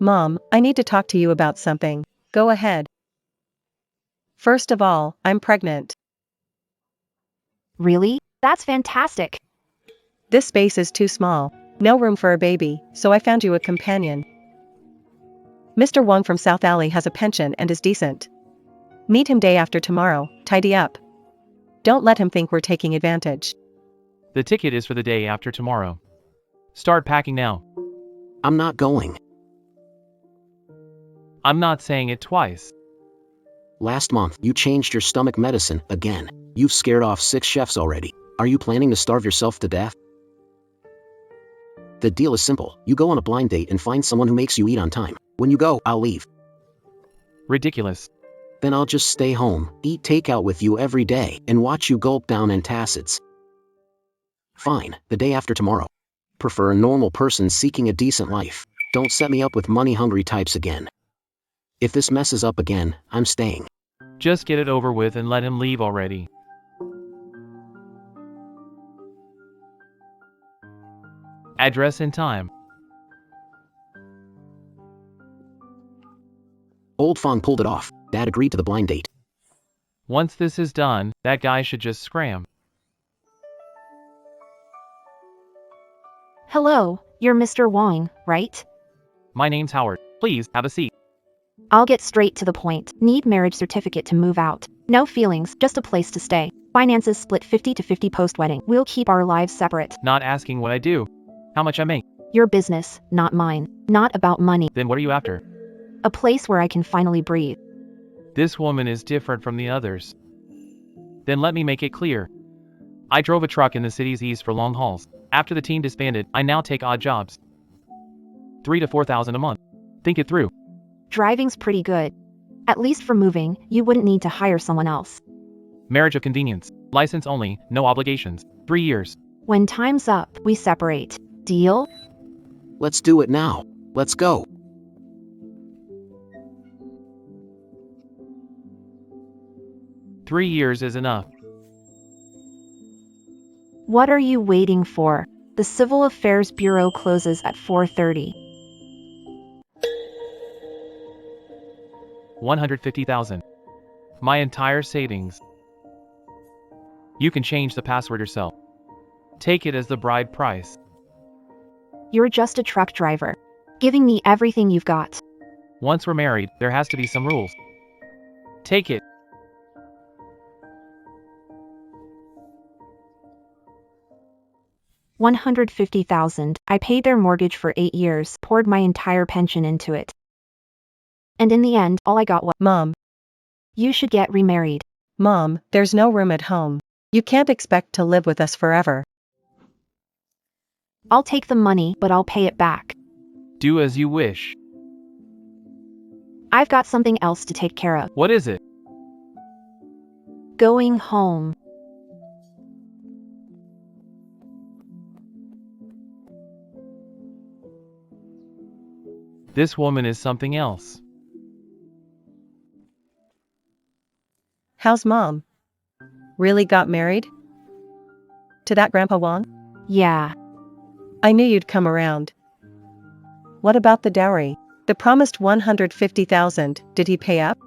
Mom, I need to talk to you about something. Go ahead. First of all, I'm pregnant. Really? That's fantastic. This space is too small. No room for a baby, so I found you a companion. Mr. Wong from South Alley has a pension and is decent. Meet him day after tomorrow, tidy up. Don't let him think we're taking advantage. The ticket is for the day after tomorrow. Start packing now. I'm not going. I'm not saying it twice. Last month, you changed your stomach medicine again. You've scared off 6 chefs already. Are you planning to starve yourself to death? The deal is simple. You go on a blind date and find someone who makes you eat on time. When you go, I'll leave. Ridiculous. Then I'll just stay home, eat takeout with you every day, and watch you gulp down antacids. Fine, the day after tomorrow. Prefer a normal person seeking a decent life. Don't set me up with money-hungry types again. If this messes up again, I'm staying. Just get it over with and let him leave already. Address and time. Old Fong pulled it off. Dad agreed to the blind date. Once this is done, that guy should just scram. Hello, you're Mr. Wong, right? My name's Howard. Please, have a seat. I'll get straight to the point. Need marriage certificate to move out. No feelings, just a place to stay. Finances split 50-50 post-wedding. We'll keep our lives separate. Not asking what I do. How much I make. Your business, not mine. Not about money. Then what are you after? A place where I can finally breathe. This woman is different from the others. Then let me make it clear. I drove a truck in the city's east for long hauls. After the team disbanded, I now take odd jobs. 3,000 to 4,000 a month. Think it through. Driving's pretty good. At least for moving, you wouldn't need to hire someone else. Marriage of convenience. License only, no obligations. 3 years. When time's up, we separate. Deal? Let's do it now. Let's go. Three years is enough. What are you waiting for? The Civil Affairs Bureau closes at 4:30. 150,000. My entire savings. You can change the password yourself. Take it as the bride price. You're just a truck driver. Giving me everything you've got. Once we're married, there has to be some rules. Take it. $150,000. I paid their mortgage for 8 years, poured my entire pension into it. And in the end, all I got was, Mom. You should get remarried. Mom, there's no room at home. You can't expect to live with us forever. I'll take the money, but I'll pay it back. Do as you wish. I've got something else to take care of. What is it? Going home. This woman is something else. How's Mom? Really got married? To that Grandpa Wong? Yeah. I knew you'd come around. What about the dowry? The promised 150,000, did he pay up?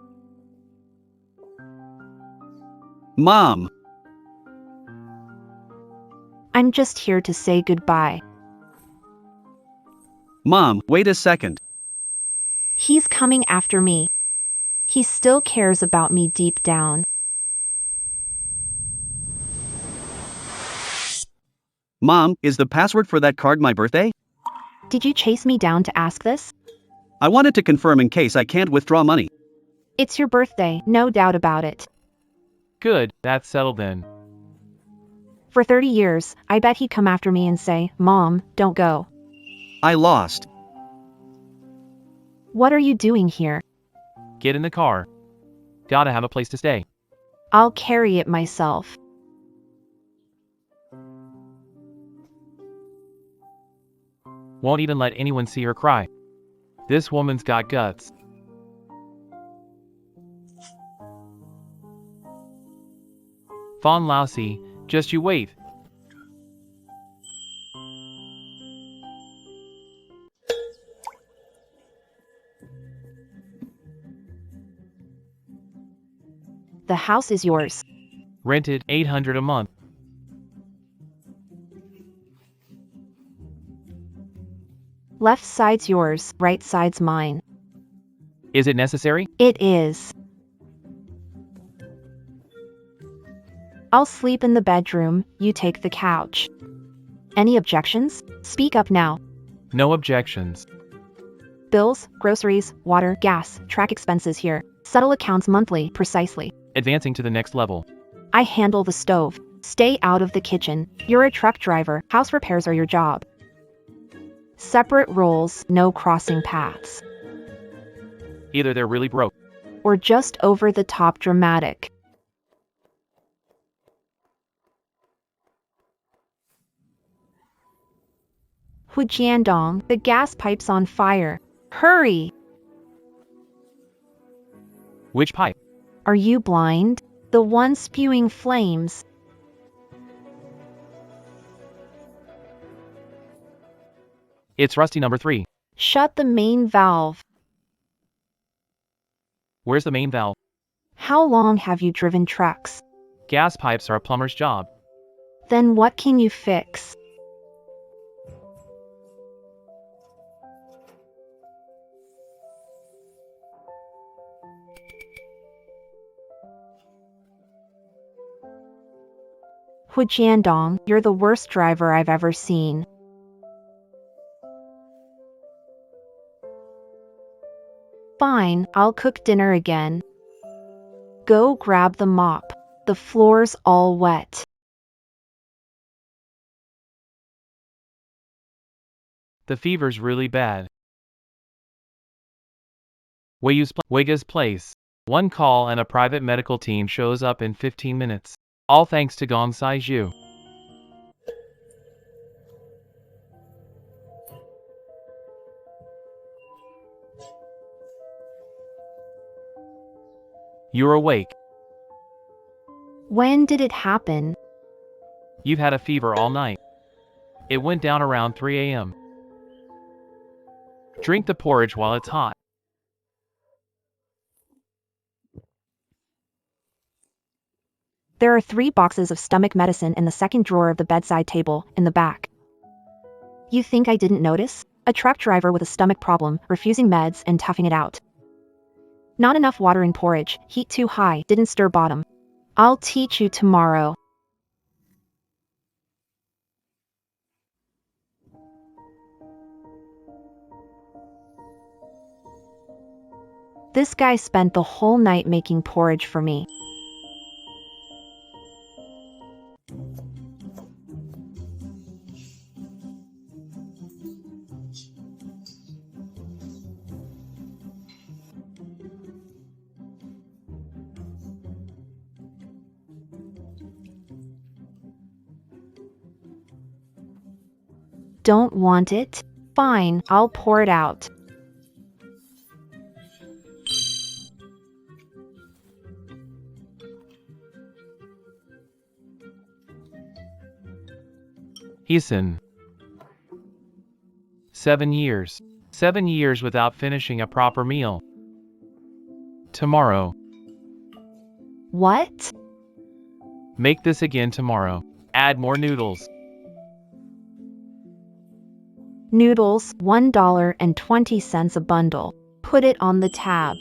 Mom! I'm just here to say goodbye. Mom, wait a second. He's coming after me. He still cares about me deep down. Mom, is the password for that card my birthday? Did you chase me down to ask this? I wanted to confirm in case I can't withdraw money. It's your birthday, no doubt about it. Good, that's settled then. For 30 years, I bet he'd come after me and say, Mom, don't go. I lost. What are you doing here? Get in the car. Gotta have a place to stay. I'll carry it myself. Won't even let anyone see her cry. This woman's got guts. Fawn lousy, just you wait. The house is yours. Rented, $800 a month. Left side's yours, right side's mine. Is it necessary? It is. I'll sleep in the bedroom, you take the couch. Any objections? Speak up now. No objections. Bills, groceries, water, gas, track expenses here. Settle accounts monthly, precisely. Advancing to the next level. I handle the stove. Stay out of the kitchen. You're a truck driver. House repairs are your job. Separate roles, no crossing paths. Either they're really broke. Or just over the top dramatic. Hujiandong, the gas pipe's on fire. Hurry! Which pipe? Are you blind? The one spewing flames. It's rusty number 3. Shut the main valve. Where's the main valve? How long have you driven trucks? Gas pipes are a plumber's job. Then what can you fix? Hujiandong, you're the worst driver I've ever seen. Fine, I'll cook dinner again. Go grab the mop. The floor's all wet. The fever's really bad. Wega's place. One call and a private medical team shows up in 15 minutes. All thanks to Gong Saiju. You're awake. When did it happen? You've had a fever all night. It went down around 3 a.m. Drink the porridge while it's hot. There are 3 boxes of stomach medicine in the second drawer of the bedside table, in the back. You think I didn't notice? A truck driver with a stomach problem, refusing meds and toughing it out. Not enough water in porridge, heat too high, didn't stir bottom. I'll teach you tomorrow. This guy spent the whole night making porridge for me. Don't want it? Fine, I'll pour it out. Heeson. 7 years. 7 years without finishing a proper meal. Tomorrow. What? Make this again tomorrow. Add more noodles. Noodles, $1.20 a bundle. Put it on the tab.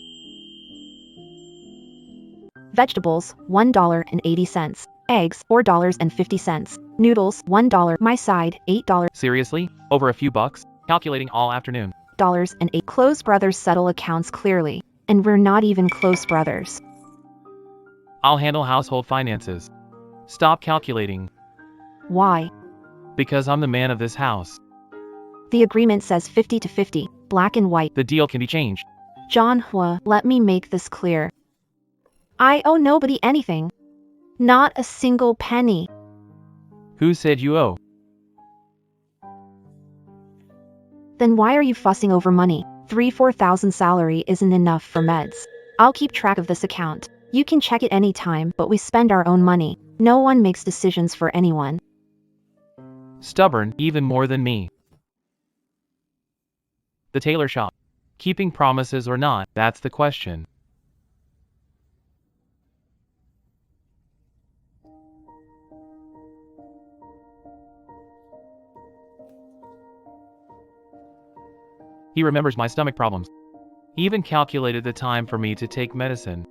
Vegetables, $1.80. Eggs, $4.50. Noodles, $1. My side, $8. Seriously? Over a few bucks? Calculating all afternoon. And 8. Close brothers settle accounts clearly. And we're not even close brothers. I'll handle household finances. Stop calculating. Why? Because I'm the man of this house. The agreement says 50 to 50, black and white. The deal can be changed. John Hua, let me make this clear. I owe nobody anything. Not a single penny. Who said you owe? Then why are you fussing over money? 3,000-4,000 salary isn't enough for meds. I'll keep track of this account. You can check it anytime, but we spend our own money. No one makes decisions for anyone. Stubborn, even more than me. The tailor shop. Keeping promises or not, that's the question. He remembers my stomach problems. He even calculated the time for me to take medicine.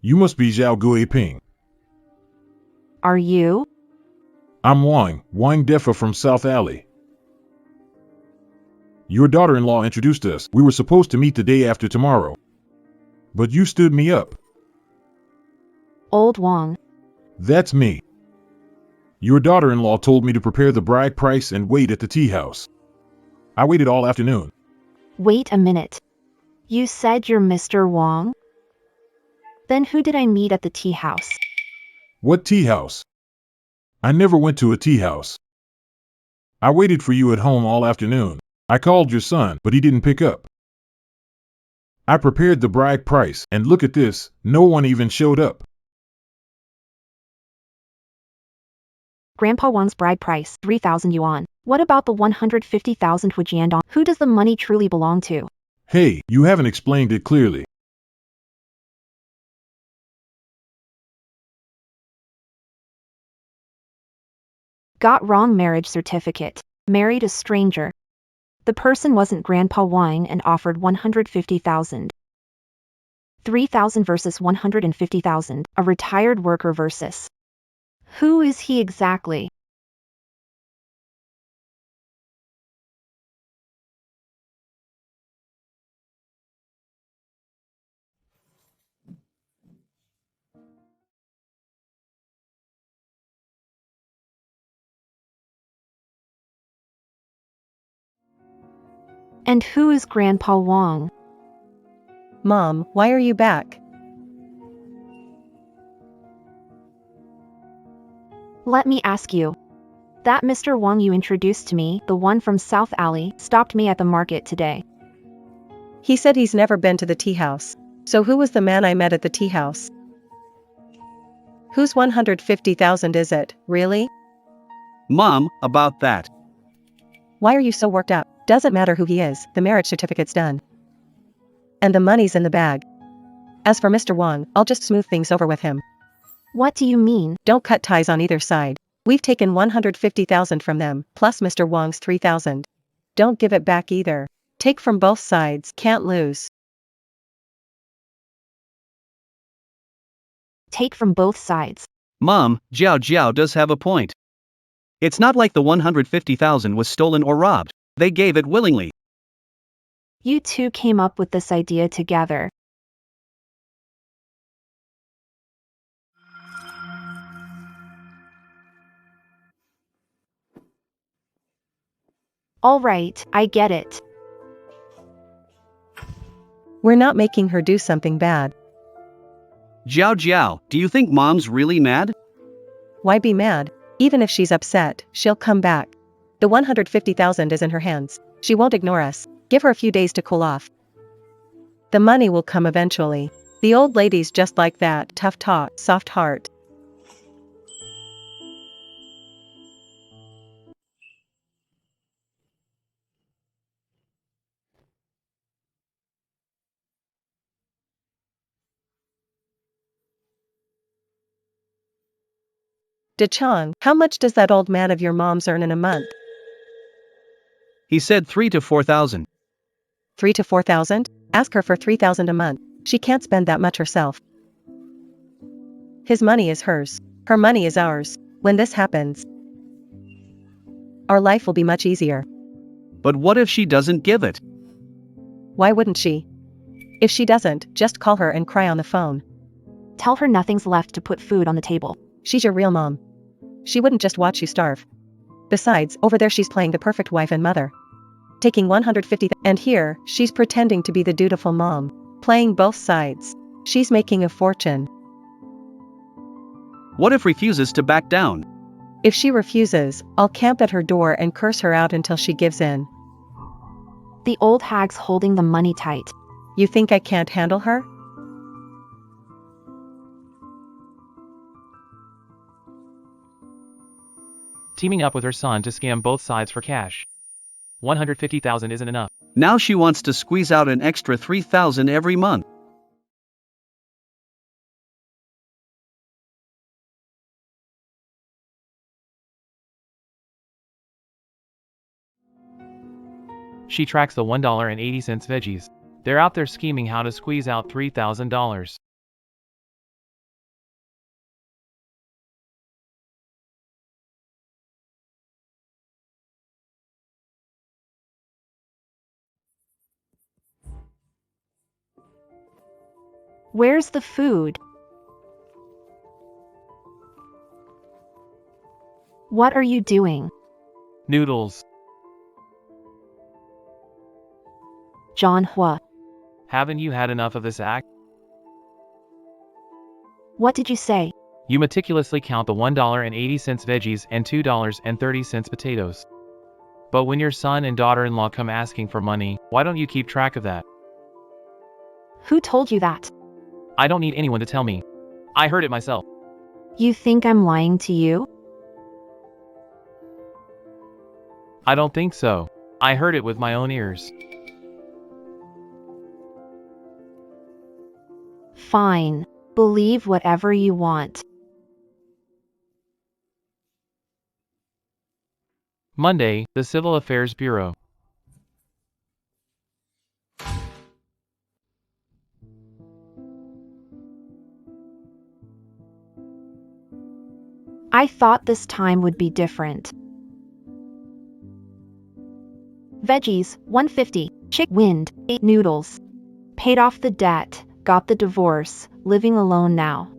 You must be Zhao Guiping. Are you? I'm Wang Defa from South Alley. Your daughter-in-law introduced us. We were supposed to meet the day after tomorrow. But you stood me up. Old Wang. That's me. Your daughter-in-law told me to prepare the bride price and wait at the tea house. I waited all afternoon. Wait a minute. You said you're Mr. Wang? Then who did I meet at the tea house? What tea house? I never went to a tea house. I waited for you at home all afternoon. I called your son, but he didn't pick up. I prepared the bride price, and look at this, no one even showed up. Grandpa Wang's bride price, 3,000 yuan. What about the 150,000 Hujiandong? Who does the money truly belong to? Hey, you haven't explained it clearly. Got wrong marriage certificate. Married a stranger. The person wasn't Grandpa Wang and offered 150,000. 3,000 versus 150,000, a retired worker versus. Who is he exactly? And who is Grandpa Wang? Mom, why are you back? Let me ask you. That Mr. Wang you introduced to me, the one from South Alley, stopped me at the market today. He said he's never been to the tea house. So who was the man I met at the tea house? Whose 150,000 is it, really? Mom, about that. Why are you so worked up? Doesn't matter who he is, the marriage certificate's done. And the money's in the bag. As for Mr. Wang, I'll just smooth things over with him. What do you mean? Don't cut ties on either side. We've taken 150,000 from them, plus Mr. Wang's 3,000. Don't give it back either. Take from both sides, can't lose. Take from both sides. Mom, Jiao does have a point. It's not like the 150,000 was stolen or robbed. They gave it willingly. You two came up with this idea together. All right, I get it. We're not making her do something bad. Jiao, do you think Mom's really mad? Why be mad? Even if she's upset, she'll come back. The 150,000 is in her hands. She won't ignore us. Give her a few days to cool off. The money will come eventually. The old lady's just like that, tough talk, soft heart. DeChong, how much does that old man of your mom's earn in a month? He said 3 to 4,000. 3 to 4,000? Ask her for 3,000 a month. She can't spend that much herself. His money is hers. Her money is ours. When this happens, our life will be much easier. But what if she doesn't give it? Why wouldn't she? If she doesn't, just call her and cry on the phone. Tell her nothing's left to put food on the table. She's your real mom. She wouldn't just watch you starve. Besides, over there she's playing the perfect wife and mother. Taking 150, and here, she's pretending to be the dutiful mom. Playing both sides. She's making a fortune. What if refuses to back down? If she refuses, I'll camp at her door and curse her out until she gives in. The old hag's holding the money tight. You think I can't handle her? Teaming up with her son to scam both sides for cash. 150,000 isn't enough. Now she wants to squeeze out an extra 3,000 every month. She tracks the $1.80 veggies. They're out there scheming how to squeeze out $3,000. Where's the food? What are you doing? Noodles. John Hua. Haven't you had enough of this act? What did you say? You meticulously count the $1.80 veggies and $2.30 potatoes. But when your son and daughter-in-law come asking for money, why don't you keep track of that? Who told you that? I don't need anyone to tell me. I heard it myself. You think I'm lying to you? I don't think so. I heard it with my own ears. Fine. Believe whatever you want. Monday, the Civil Affairs Bureau. I thought this time would be different. Veggies, $1.50. Wind, 8 noodles. Paid off the debt, got the divorce, living alone now.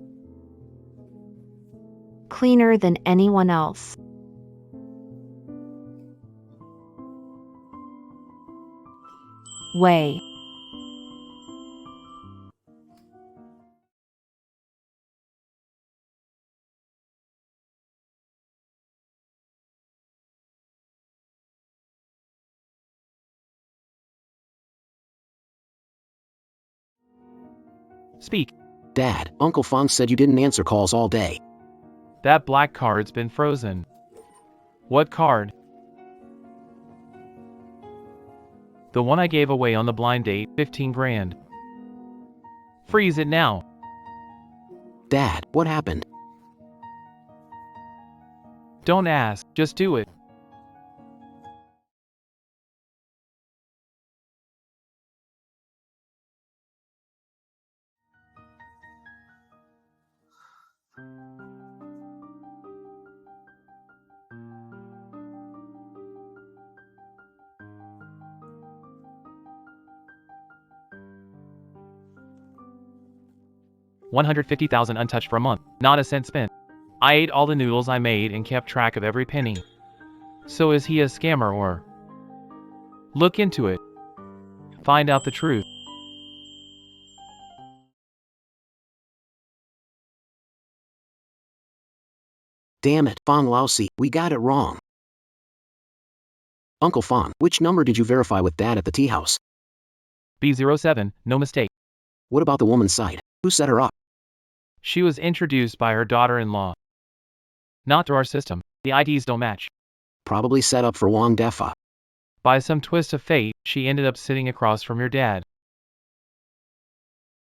Cleaner than anyone else. Way. Speak. Dad, Uncle Fong said you didn't answer calls all day. That black card's been frozen. What card? The one I gave away on the blind date, 15 grand. Freeze it now. Dad, what happened? Don't ask, just do it. $150,000 untouched for a month, not a cent spent. I ate all the noodles I made and kept track of every penny. So is he a scammer or? Look into it. Find out the truth. Damn it, Fong Lousy, we got it wrong. Uncle Fong, which number did you verify with Dad at the tea house? B07, no mistake. What about the woman's side? Who set her up? She was introduced by her daughter-in-law. Not through our system. The IDs don't match. Probably set up for Wang Defa. By some twist of fate, she ended up sitting across from your dad.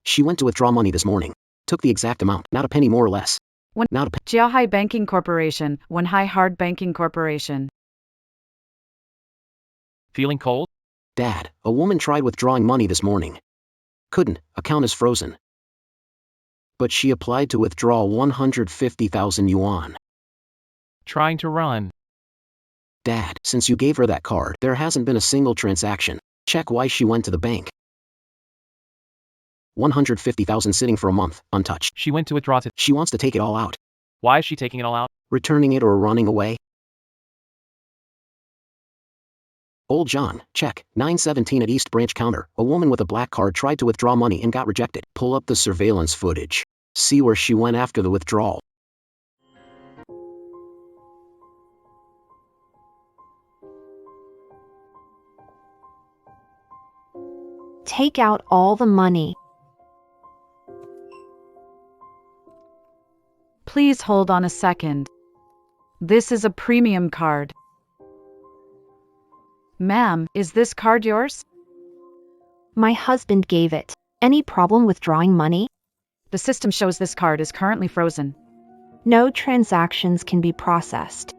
She went to withdraw money this morning. Took the exact amount, not a penny more or less. Not a penny. Jiaohai Banking Corporation, Wenhai Hard Banking Corporation. Feeling cold? Dad, a woman tried withdrawing money this morning. Couldn't, account is frozen. But she applied to withdraw 150,000 yuan. Trying to run. Dad, since you gave her that card, there hasn't been a single transaction. Check why she went to the bank. 150,000 sitting for a month, untouched. She went to withdraw to. She wants to take it all out. Why is she taking it all out? Returning it or running away? Old John, check, 917 at East Branch counter. A woman with a black card tried to withdraw money and got rejected. Pull up the surveillance footage. See where she went after the withdrawal. Take out all the money. Please hold on a second. This is a premium card. Ma'am, is this card yours? My husband gave it. Any problem withdrawing money? The system shows this card is currently frozen. No transactions can be processed.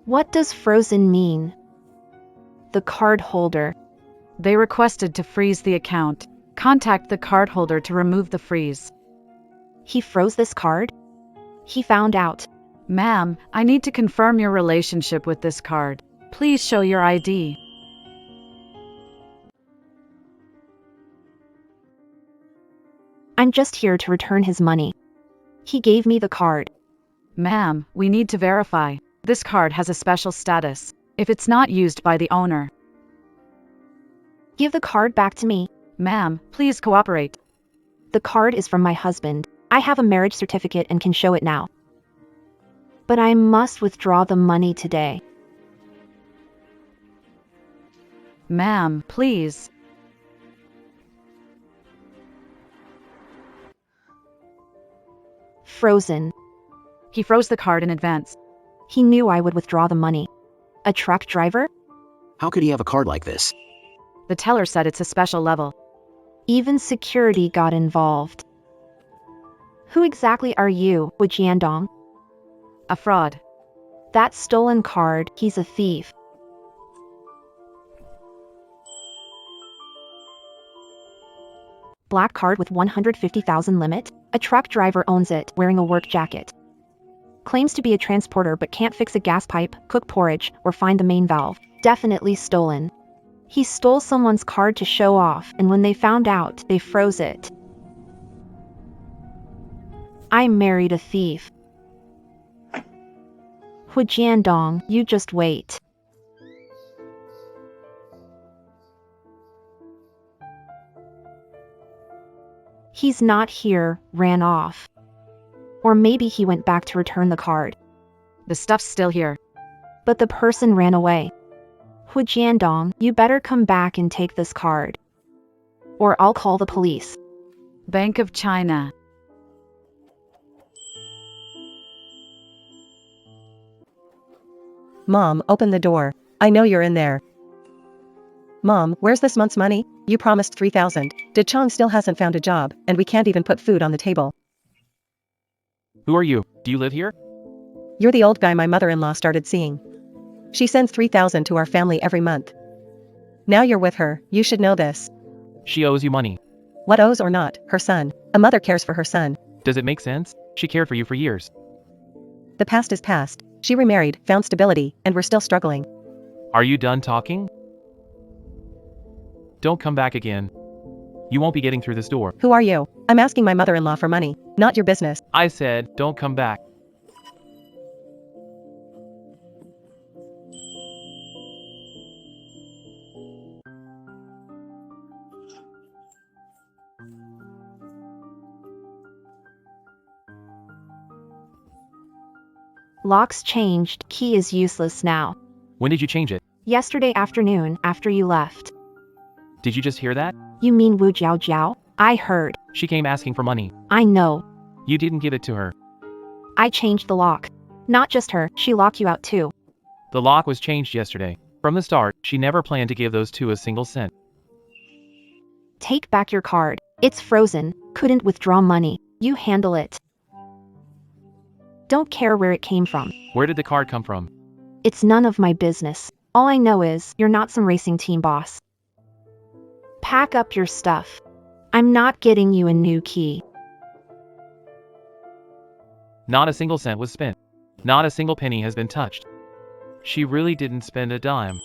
What does frozen mean? The card holder. They requested to freeze the account. Contact the cardholder to remove the freeze. He froze this card? He found out. Ma'am, I need to confirm your relationship with this card. Please show your ID. I'm just here to return his money. He gave me the card. Ma'am, we need to verify. This card has a special status if it's not used by the owner. Give the card back to me. Ma'am, please cooperate. The card is from my husband. I have a marriage certificate and can show it now. But I must withdraw the money today. Ma'am, please. Frozen. He froze the card in advance. He knew I would withdraw the money. A truck driver? How could he have a card like this? The teller said it's a special level. Even security got involved. Who exactly are you, Wu Jiandong? A fraud. That stolen card, he's a thief. Black card with 150,000 limit? A truck driver owns it, wearing a work jacket. Claims to be a transporter but can't fix a gas pipe, cook porridge, or find the main valve. Definitely stolen. He stole someone's card to show off, and when they found out, they froze it. I married a thief. Hu Jiandong, you just wait. He's not here, ran off. Or maybe he went back to return the card. The stuff's still here. But the person ran away. Hu Jiandong, you better come back and take this card. Or I'll call the police. Bank of China. Mom, open the door. I know you're in there. Mom, where's this month's money? You promised 3,000. Did Chong still hasn't found a job, and we can't even put food on the table. Who are you? Do you live here? You're the old guy my mother-in-law started seeing. She sends 3,000 to our family every month. Now you're with her, you should know this. She owes you money. What owes or not, her son. A mother cares for her son. Does it make sense? She cared for you for years. The past is past. She remarried, found stability, and we're still struggling. Are you done talking? Don't come back again. You won't be getting through this door. Who are you? I'm asking my mother-in-law for money. Not your business. I said, don't come back. Lock's changed, key is useless now. When did you change it? Yesterday afternoon, after you left. Did you just hear that? You mean Wu Jiao Jiao? I heard. She came asking for money. I know. You didn't give it to her. I changed the lock. Not just her, she locked you out too. The lock was changed yesterday. From the start, she never planned to give those two a single cent. Take back your card. It's frozen. Couldn't withdraw money. You handle it. Don't care where it came from. Where did the card come from? It's none of my business. All I know is, you're not some racing team boss. Pack up your stuff. I'm not getting you a new key. Not a single cent was spent. Not a single penny has been touched. She really didn't spend a dime.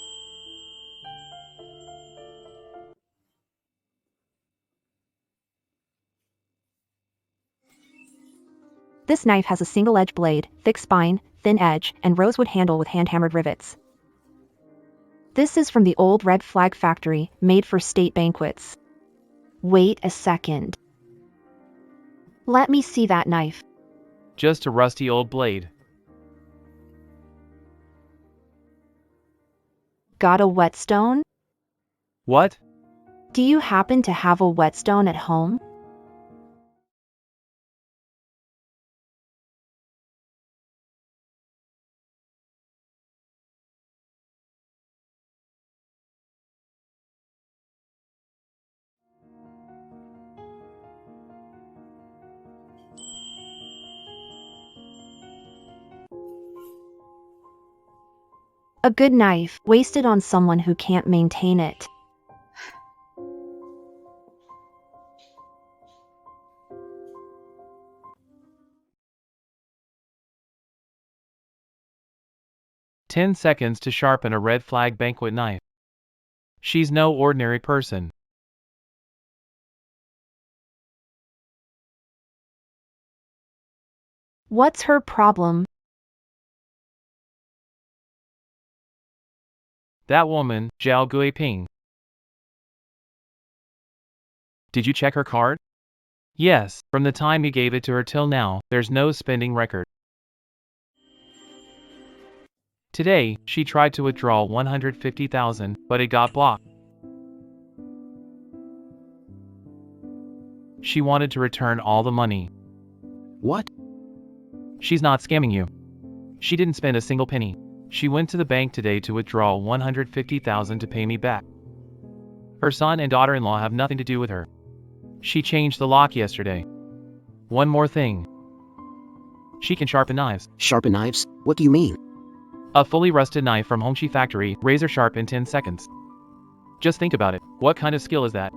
This knife has a single-edge blade, thick spine, thin edge, and rosewood handle with hand-hammered rivets. This is from the old Red Flag factory, made for state banquets. Wait a second. Let me see that knife. Just a rusty old blade. Got a whetstone? What? Do you happen to have a whetstone at home? A good knife, wasted on someone who can't maintain it. "10 seconds to sharpen a red flag banquet knife. She's no ordinary person. What's her problem? That woman, Zhao Guiping. Did you check her card? Yes, from the time you gave it to her till now, there's no spending record. Today, she tried to withdraw 150,000, but it got blocked. She wanted to return all the money. What? She's not scamming you. She didn't spend a single penny. She went to the bank today to withdraw 150,000 to pay me back. Her son and daughter-in-law have nothing to do with her. She changed the lock yesterday. One more thing. She can sharpen knives. Sharpen knives? What do you mean? A fully rusted knife from Hongqi factory, razor sharp in 10 seconds. Just think about it. What kind of skill is that?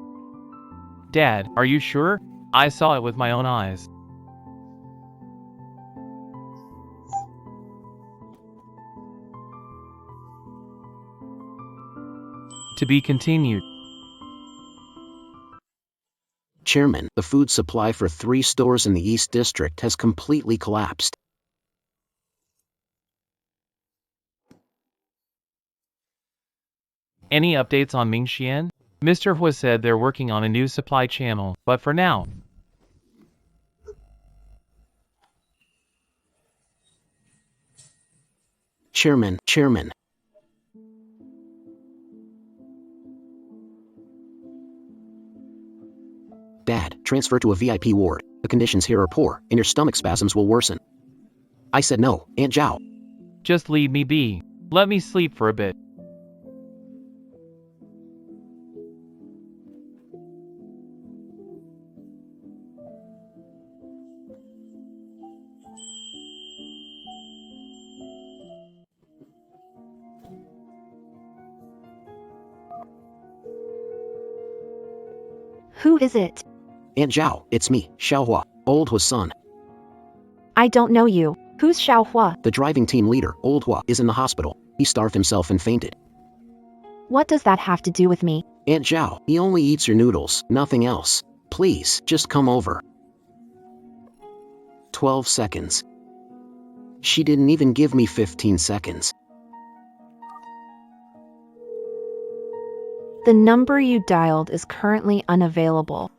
Dad, are you sure? I saw it with my own eyes. To be continued. Chairman, the food supply for 3 stores in the East District has completely collapsed. Any updates on Mingxian? Mr. Hua said they're working on a new supply channel, but for now. Chairman. Dad, transfer to a VIP ward. The conditions here are poor, and your stomach spasms will worsen. I said no, Aunt Zhao. Just leave me be. Let me sleep for a bit. Who is it? Aunt Zhao, it's me, Xiaohua, Old Hua's son. I don't know you. Who's Xiaohua? The driving team leader, Old Hua, is in the hospital. He starved himself and fainted. What does that have to do with me? Aunt Zhao, he only eats your noodles, nothing else. Please, just come over. 12 seconds. She didn't even give me 15 seconds. The number you dialed is currently unavailable.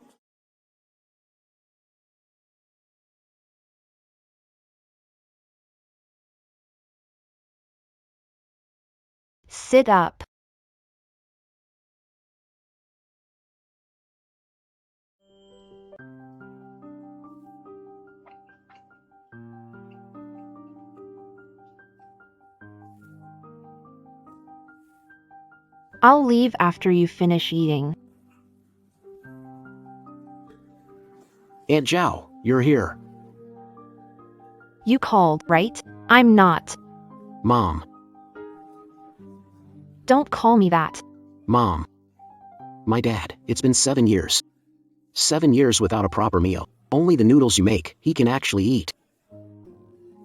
Sit up. I'll leave after you finish eating. Aunt Zhao, you're here. You called, right? I'm not. Mom. Don't call me that. Mom. My dad, it's been 7 years. 7 years without a proper meal. Only the noodles you make, he can actually eat.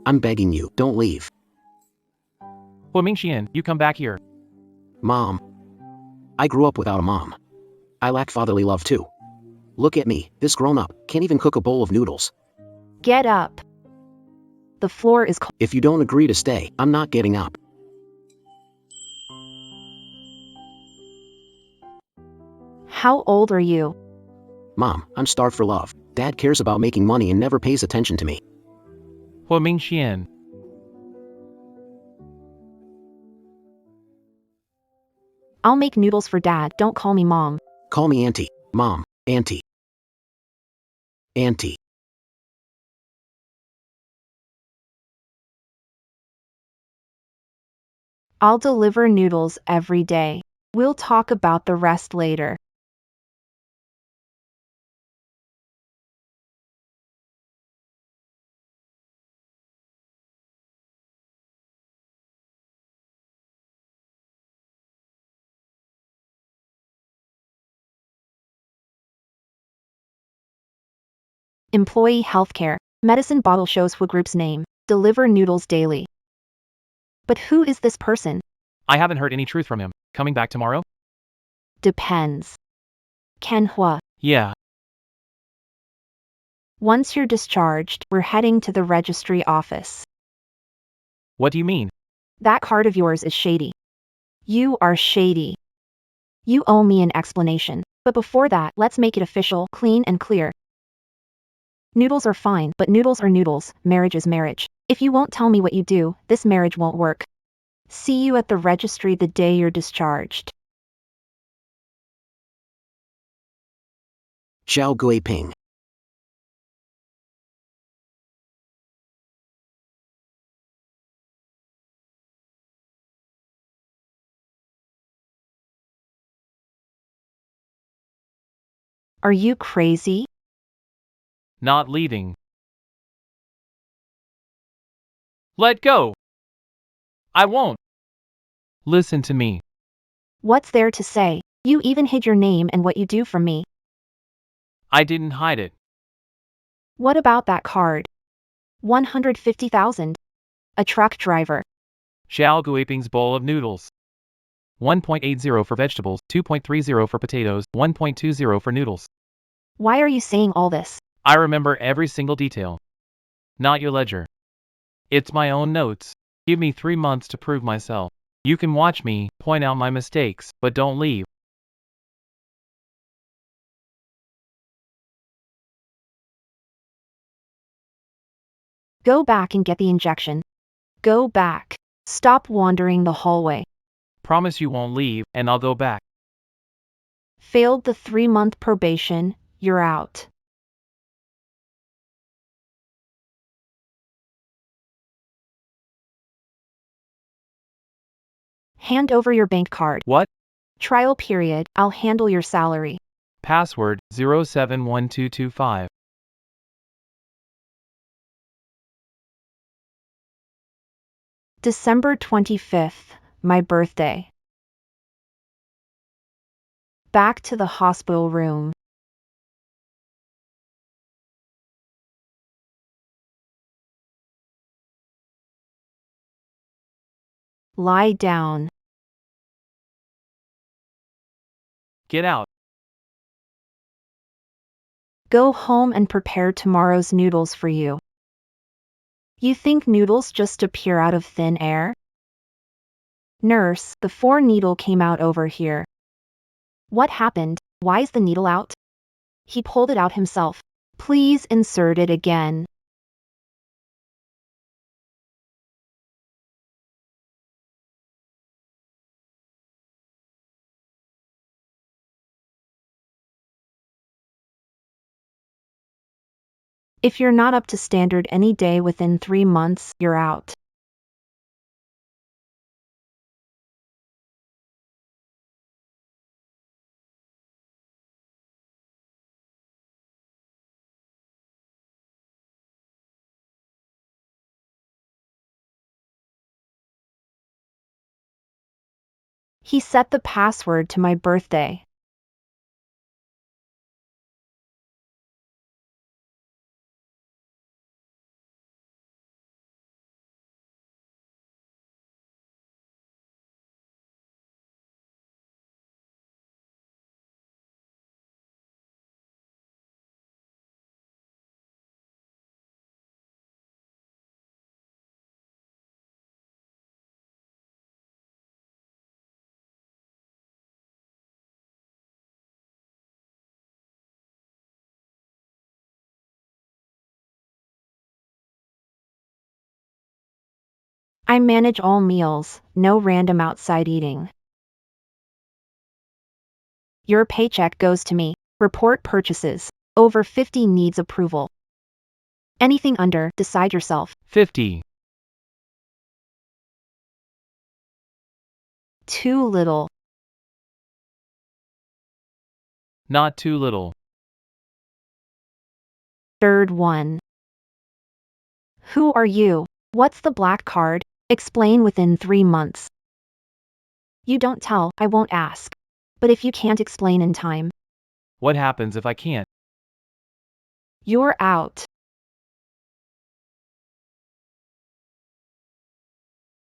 I'm begging you, don't leave. Hua Mingxian, you come back here. Mom. I grew up without a mom. I lack fatherly love too. Look at me, this grown-up, can't even cook a bowl of noodles. Get up. The floor is cold. If you don't agree to stay, I'm not getting up. How old are you? Mom, I'm starved for love. Dad cares about making money and never pays attention to me. Hua Mingxian. I'll make noodles for Dad. Don't call me Mom. Call me Auntie. Mom, Auntie. Auntie. I'll deliver noodles every day. We'll talk about the rest later. Employee healthcare. Medicine bottle shows Hui group's name. Deliver noodles daily. But who is this person? I haven't heard any truth from him. Coming back tomorrow? Depends. Ken Hua. Yeah. Once you're discharged, we're heading to the registry office. What do you mean? That card of yours is shady. You are shady. You owe me an explanation. But before that, let's make it official, clean and clear. Noodles are fine, but noodles are noodles, marriage is marriage. If you won't tell me what you do, this marriage won't work. See you at the registry the day you're discharged. Xiao Guiping. Are you crazy? Not leaving. Let go. I won't. Listen to me. What's there to say? You even hid your name and what you do from me. I didn't hide it. What about that card? 150,000. A truck driver. Xiao Guiping's bowl of noodles. 1.80 for vegetables, 2.30 for potatoes, 1.20 for noodles. Why are you saying all this? I remember every single detail. Not your ledger. It's my own notes. Give me 3 months to prove myself. You can watch me, point out my mistakes, but don't leave. Go back and get the injection. Go back. Stop wandering the hallway. Promise you won't leave, and I'll go back. Failed the 3-month probation, you're out. Hand over your bank card. What? Trial period, I'll handle your salary. Password 071225. December 25th, my birthday. Back to the hospital room. Lie down. Get out. Go home and prepare tomorrow's noodles for you. You think noodles just appear out of thin air? Nurse, the 4 needle came out over here. What happened? Why is the needle out? He pulled it out himself. Please insert it again. If you're not up to standard any day within 3 months, you're out. He set the password to my birthday. I manage all meals, no random outside eating. Your paycheck goes to me. Report purchases. Over 50 needs approval. Anything under, decide yourself. 50. Too little. Not too little. Third one. Who are you? What's the black card? Explain within 3 months. You don't tell, I won't ask. But if you can't explain in time, What happens if I can't? You're out.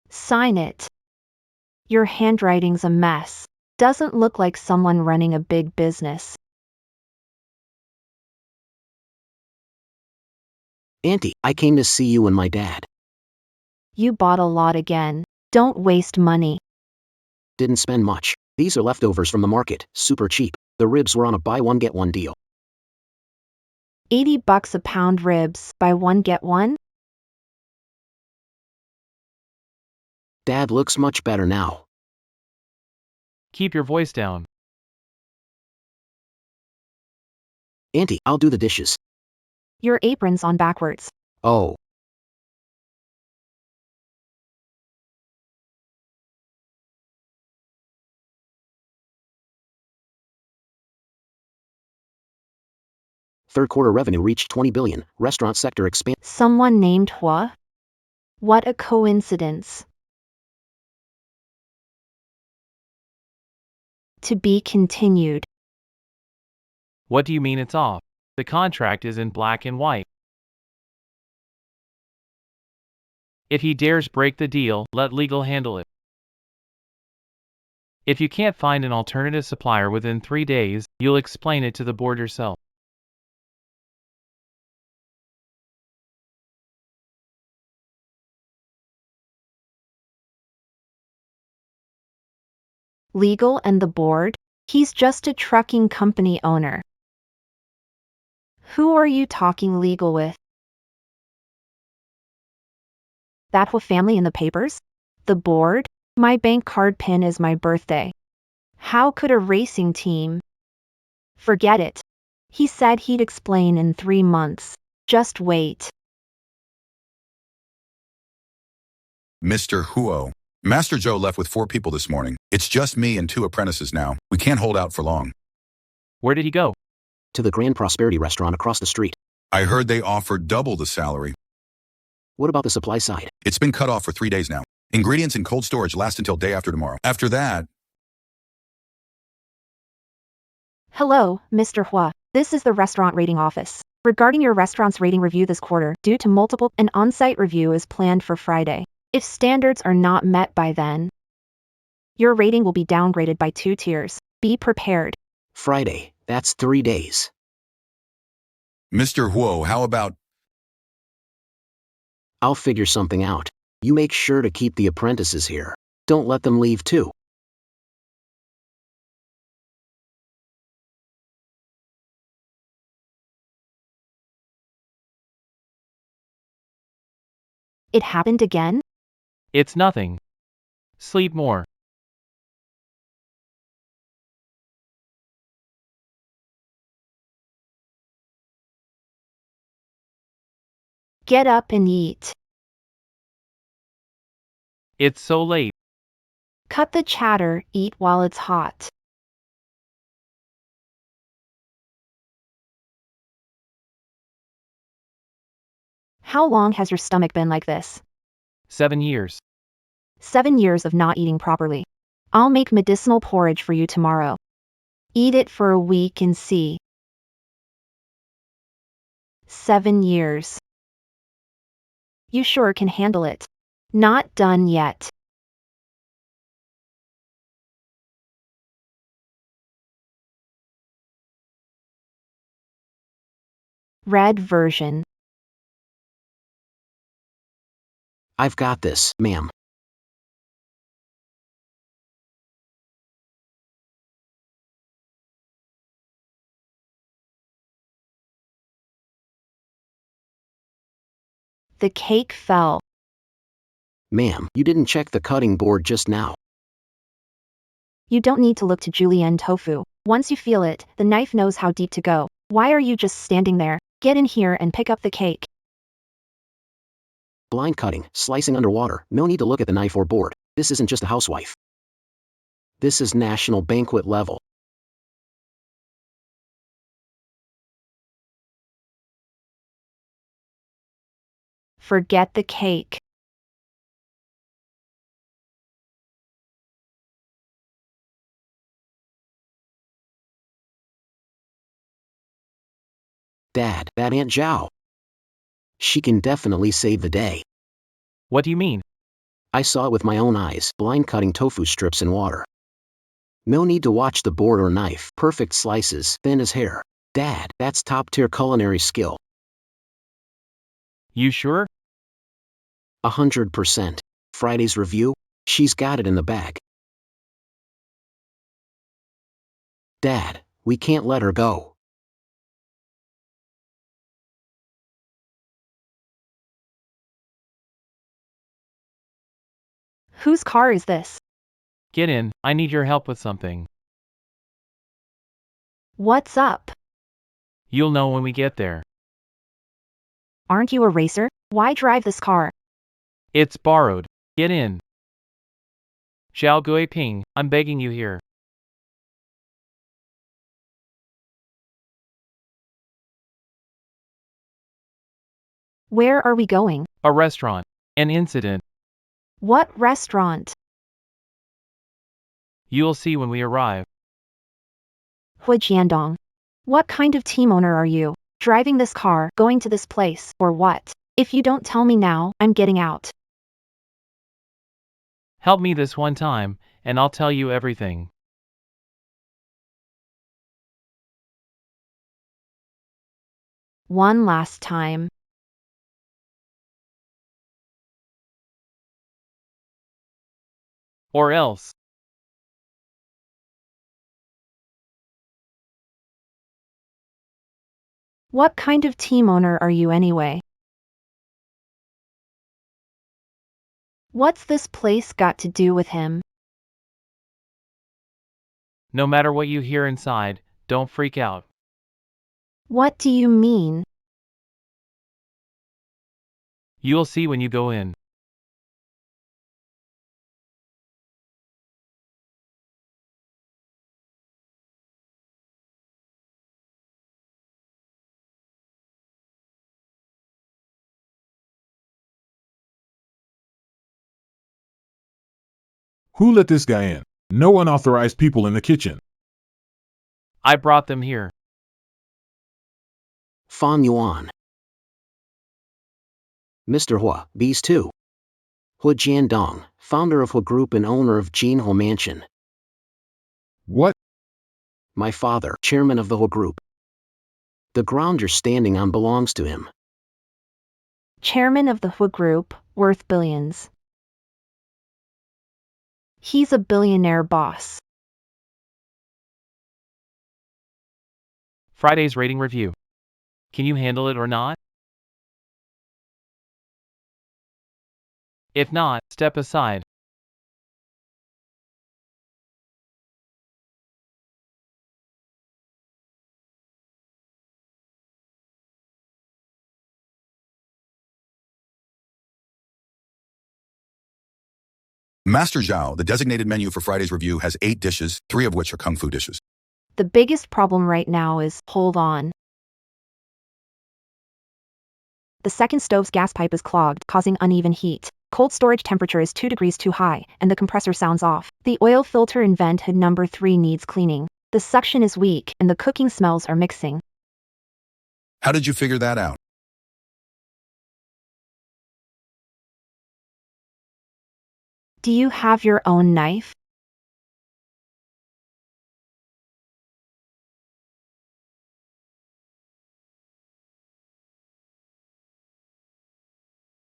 Sign it. Your handwriting's a mess. Doesn't look like someone running a big business. Auntie, I came to see you and my dad. You bought a lot again. Don't waste money. Didn't spend much. These are leftovers from the market, super cheap. The ribs were on a buy one get one deal. $80 a pound ribs, buy one get one? Dad looks much better now. Keep your voice down. Auntie, I'll do the dishes. Your apron's on backwards. Oh. Third quarter revenue reached 20 billion. Restaurant sector expand. Someone named Hua? What a coincidence. To be continued. What do you mean it's off? The contract is in black and white. If he dares break the deal, let legal handle it. If you can't find an alternative supplier within 3 days, you'll explain it to the board yourself. Legal and the board? He's just a trucking company owner. Who are you talking legal with? That Hua family in the papers? The board? My bank card pin is my birthday. How could a racing team? Forget it. He said he'd explain in 3 months. Just wait. Mr. Huo. Master Joe left with 4 people this morning. It's just me and 2 apprentices now. We can't hold out for long. Where did he go? To the Grand Prosperity restaurant across the street. I heard they offered double the salary. What about the supply side? It's been cut off for 3 days now. Ingredients in cold storage last until day after tomorrow. After that, Hello, Mr. Hua. This is the restaurant rating office. Regarding your restaurant's rating review this quarter, due to multiple, an on-site review is planned for Friday. If standards are not met by then, your rating will be downgraded by 2 tiers. Be prepared. Friday, that's 3 days. Mr. Huo, how about... I'll figure something out. You make sure to keep the apprentices here. Don't let them leave too. It happened again? It's nothing. Sleep more. Get up and eat. It's so late. Cut the chatter, eat while it's hot. How long has your stomach been like this? 7 years. 7 years of not eating properly. I'll make medicinal porridge for you tomorrow. Eat it for a week and see. 7 years. You sure can handle it. Not done yet. Red version. I've got this, ma'am. The cake fell. Ma'am, you didn't check the cutting board just now. You don't need to look to julienne tofu. Once you feel it, the knife knows how deep to go. Why are you just standing there? Get in here and pick up the cake. Blind cutting, slicing underwater. No need to look at the knife or board. This isn't just a housewife. This is national banquet level. Forget the cake. Dad, that Aunt Zhao. She can definitely save the day. What do you mean? I saw it with my own eyes, blind cutting tofu strips in water. No need to watch the board or knife, perfect slices, thin as hair. Dad, that's top-tier culinary skill. You sure? 100%. Friday's review? She's got it in the bag. Dad, we can't let her go. Whose car is this? Get in, I need your help with something. What's up? You'll know when we get there. Aren't you a racer? Why drive this car? It's borrowed. Get in. Zhao Guiping, I'm begging you here. Where are we going? A restaurant. An incident. What restaurant? You'll see when we arrive. Jiandong. What kind of team owner are you? Driving this car, going to this place, or what? If you don't tell me now, I'm getting out. Help me this one time, and I'll tell you everything. One last time. Or else. What kind of team owner are you anyway? What's this place got to do with him? No matter what you hear inside, don't freak out. What do you mean? You'll see when you go in. Who let this guy in? No unauthorized people in the kitchen. I brought them here. Fan Yuan. Mr. Hua, B's 2. Hua Jiandong, founder of Hua Group and owner of Jinho Mansion. What? My father, chairman of the Hua Group. The ground you're standing on belongs to him. Chairman of the Hua Group, worth billions. He's a billionaire boss. Friday's rating review. Can you handle it or not? If not, step aside. Master Zhao, the designated menu for Friday's review, has 8 dishes, 3 of which are kung fu dishes. The biggest problem right now is, hold on. The second stove's gas pipe is clogged, causing uneven heat. Cold storage temperature is 2 degrees too high, and the compressor sounds off. The oil filter in vent hood number 3 needs cleaning. The suction is weak, and the cooking smells are mixing. How did you figure that out? Do you have your own knife?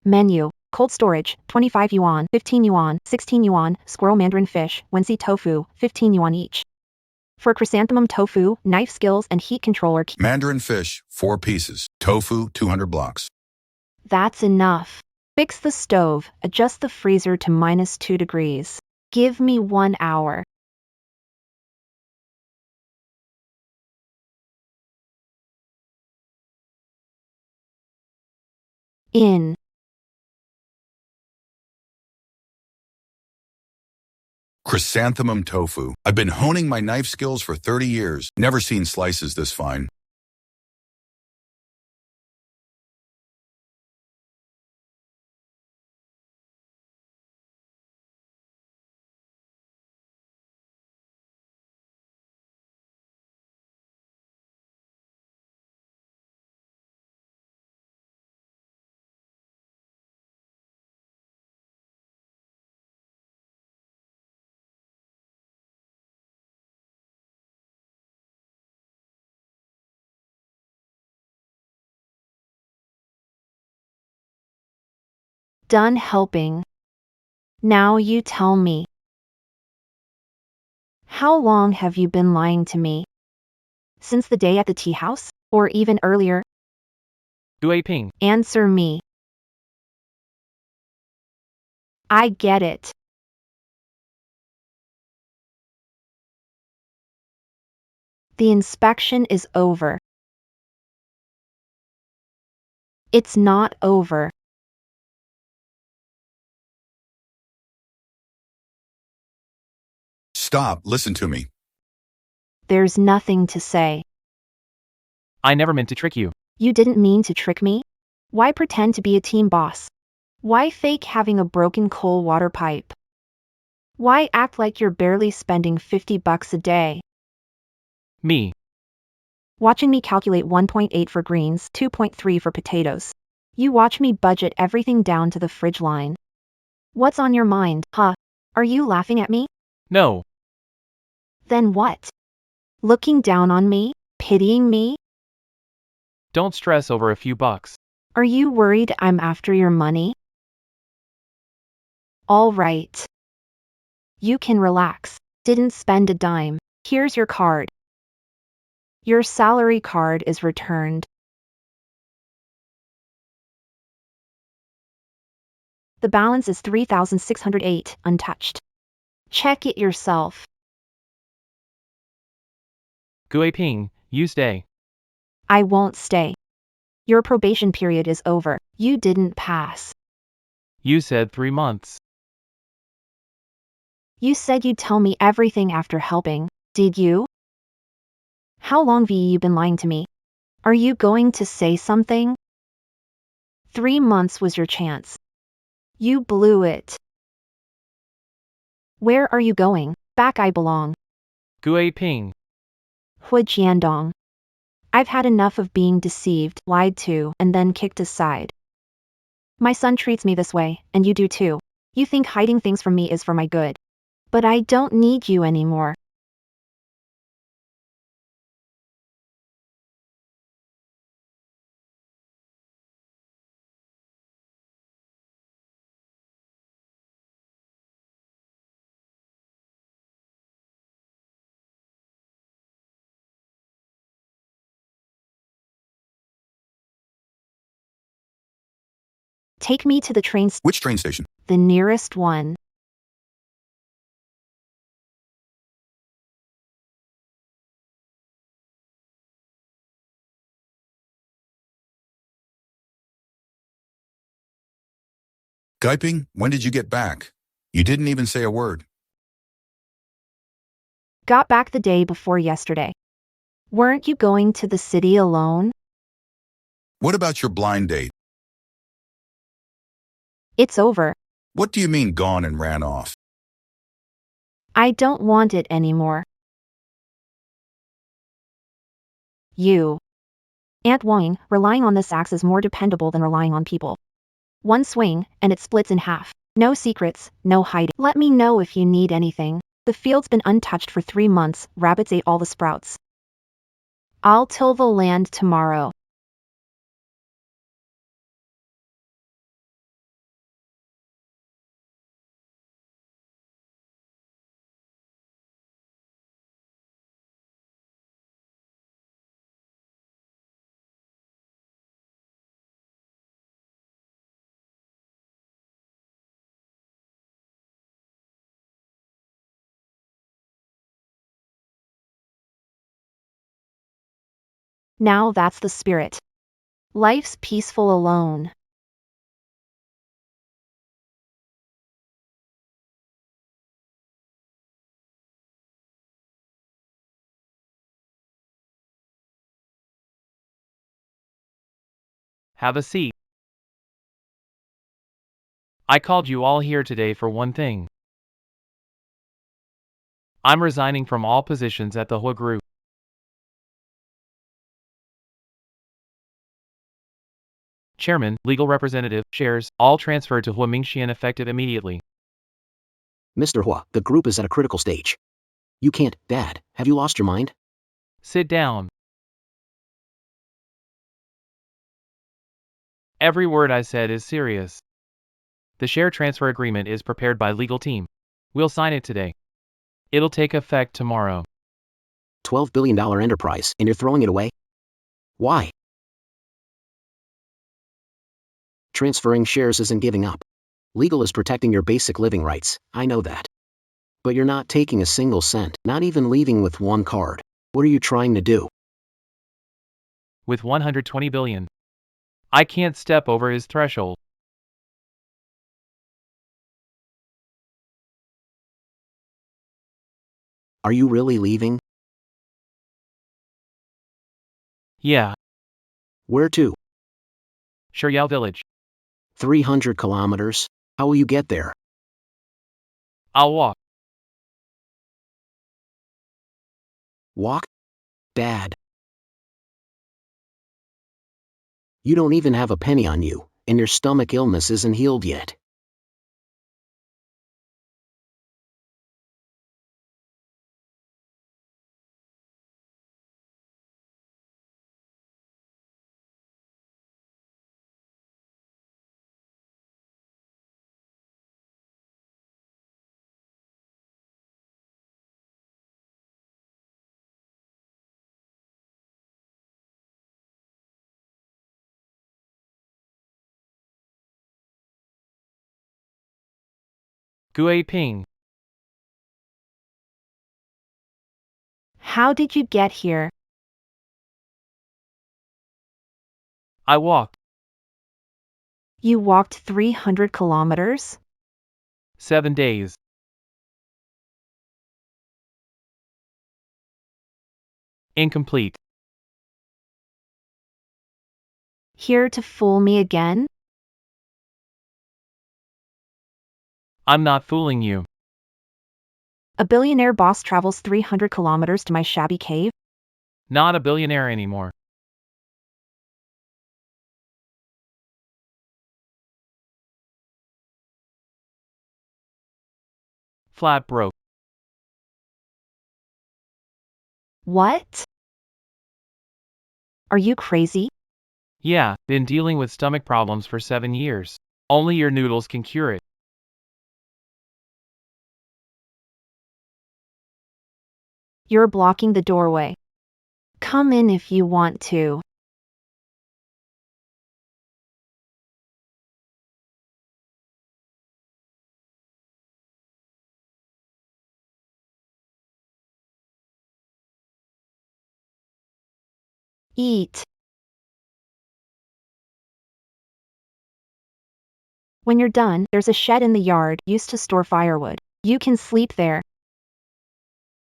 Menu. Cold storage, 25 yuan, 15 yuan, 16 yuan, squirrel mandarin fish, Wensi tofu, 15 yuan each. For chrysanthemum tofu, knife skills and heat control are key. Mandarin fish, 4 pieces. Tofu, 200 blocks. That's enough. Fix the stove, adjust the freezer to -2 degrees. Give me 1 hour. In. Chrysanthemum tofu. I've been honing my knife skills for 30 years. Never seen slices this fine. Done helping. Now you tell me. How long have you been lying to me? Since the day at the tea house? Or even earlier? Ping. Answer me. I get it. The inspection is over. It's not over. Stop, listen to me. There's nothing to say. I never meant to trick you. You didn't mean to trick me? Why pretend to be a team boss? Why fake having a broken coal water pipe? Why act like you're barely spending $50 a day? Me. Watching me calculate 1.8 for greens, 2.3 for potatoes. You watch me budget everything down to the fridge line. What's on your mind, huh? Are you laughing at me? No. Then what? Looking down on me? Pitying me? Don't stress over a few bucks. Are you worried I'm after your money? All right. You can relax. Didn't spend a dime. Here's your card. Your salary card is returned. The balance is $3,608, untouched. Check it yourself. Ping, you stay. I won't stay. Your probation period is over. You didn't pass. You said 3 months. You said you'd tell me everything after helping, did you? How long have you been lying to me? Are you going to say something? 3 months was your chance. You blew it. Where are you going? Back I belong. Ping. Jiandong. I've had enough of being deceived, lied to, and then kicked aside. My son treats me this way, and you do too. You think hiding things from me is for my good. But I don't need you anymore. Take me to the train station. Which train station? The nearest one. Guyping, when did you get back? You didn't even say a word. Got back the day before yesterday. Weren't you going to the city alone? What about your blind date? It's over. What do you mean gone and ran off? I don't want it anymore. You. Aunt Wang, relying on this axe is more dependable than relying on people. One swing, and it splits in half. No secrets, no hiding. Let me know if you need anything. The field's been untouched for 3 months, rabbits ate all the sprouts. I'll till the land tomorrow. Now that's the spirit. Life's peaceful alone. Have a seat. I called you all here today for one thing. I'm resigning from all positions at the Hua Group. Chairman, legal representative, shares, all transferred to Hua Mingxian effective immediately. Mr. Hua, the group is at a critical stage. You can't, Dad, have you lost your mind? Sit down. Every word I said is serious. The share transfer agreement is prepared by legal team. We'll sign it today. It'll take effect tomorrow. $12 billion enterprise, and you're throwing it away? Why? Transferring shares isn't giving up. Legal is protecting your basic living rights, I know that. But you're not taking a single cent, not even leaving with one card. What are you trying to do? With 120 billion. I can't step over his threshold. Are you really leaving? Yeah, Where to? Shiryao village. 300 kilometers? How will you get there? I'll walk. Walk? Dad. You don't even have a penny on you, and your stomach illness isn't healed yet. Gui Ping. How did you get here? I walked. You walked 300 kilometers? 7 days. Incomplete. Here to fool me again? I'm not fooling you. A billionaire boss travels 300 kilometers to my shabby cave? Not a billionaire anymore. Flat broke. What? Are you crazy? Yeah, been dealing with stomach problems for 7 years. Only your noodles can cure it. You're blocking the doorway. Come in if you want to. Eat. When you're done, there's a shed in the yard used to store firewood. You can sleep there.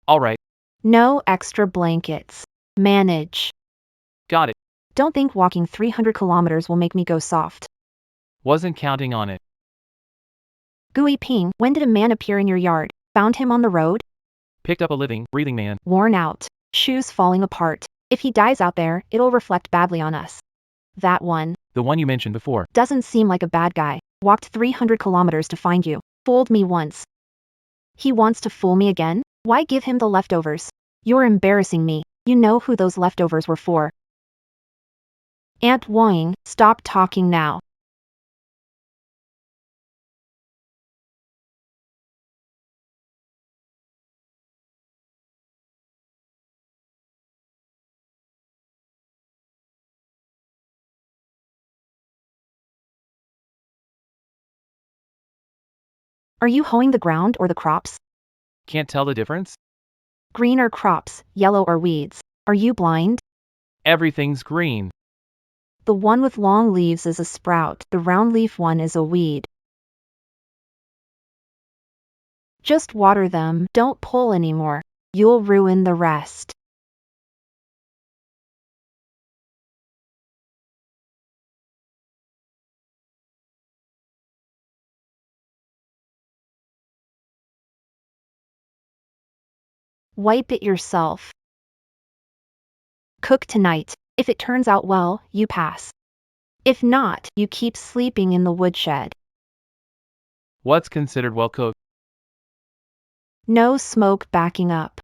Alright, No extra blankets. Manage. got it. Don't think walking 300 kilometers will make me go soft. Wasn't counting on it. Gui Ping, when did a man appear in your yard? Found him on the road? Picked up a living, breathing man. Worn out. Shoes falling apart. If he dies out there, it'll reflect badly on us. That one. The one you mentioned before. Doesn't seem like a bad guy. Walked 300 kilometers to find you. Fooled me once. He wants to fool me again? Why give him the leftovers? You're embarrassing me. You know who those leftovers were for. Aunt Wang, stop talking now. Are you hoeing the ground or the crops? Can't tell the difference? Green are crops, yellow are weeds. Are you blind? Everything's green. The one with long leaves is a sprout, the round leaf one is a weed. Just water them, don't pull anymore. You'll ruin the rest. Wipe it yourself. Cook tonight. If it turns out well, you pass. If not, you keep sleeping in the woodshed. What's considered well cooked? No smoke backing up.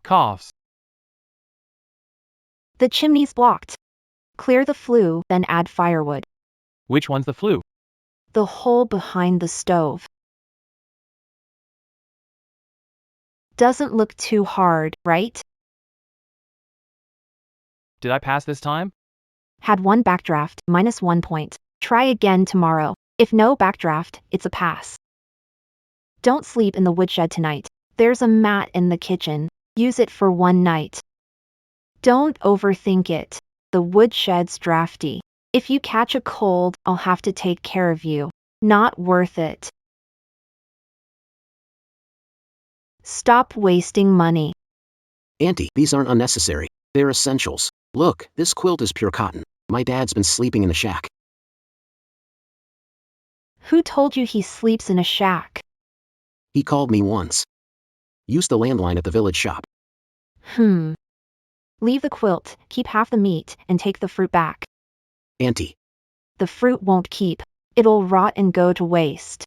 Coughs. The chimney's blocked. Clear the flue, then add firewood. Which one's the flue? The hole behind the stove. Doesn't look too hard, right? Did I pass this time? Had one backdraft, -1 point. Try again tomorrow. If no backdraft, it's a pass. Don't sleep in the woodshed tonight. There's a mat in the kitchen. Use it for one night. Don't overthink it. The woodshed's drafty. If you catch a cold, I'll have to take care of you. Not worth it. Stop wasting money. Auntie, these aren't unnecessary. They're essentials. Look, this quilt is pure cotton. My dad's been sleeping in the shack. Who told you he sleeps in a shack? He called me once. Use the landline at the village shop. Leave the quilt, keep half the meat, and take the fruit back. Auntie. The fruit won't keep. It'll rot and go to waste.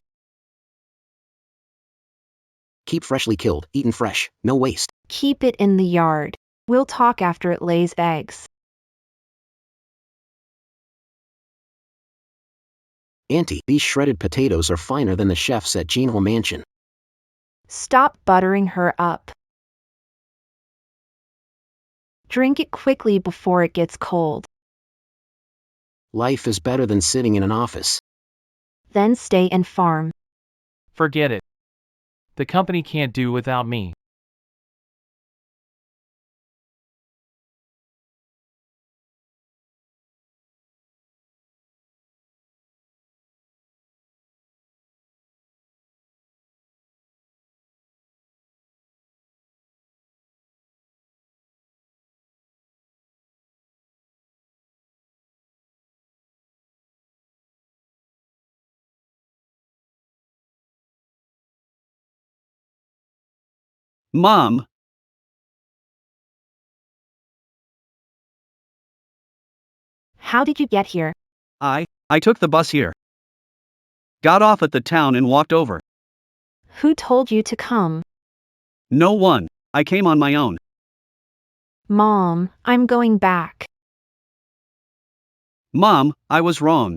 Keep freshly killed, eaten fresh, no waste. Keep it in the yard. We'll talk after it lays eggs. Auntie, these shredded potatoes are finer than the chef's at Gene Hall Mansion. Stop buttering her up. Drink it quickly before it gets cold. Life is better than sitting in an office. Then stay and farm. Forget it. The company can't do without me. Mom, How did you get here? I took the bus here. Got off at the town and walked over. Who told you to come? No one. I came on my own. Mom, I'm going back. Mom, I was wrong.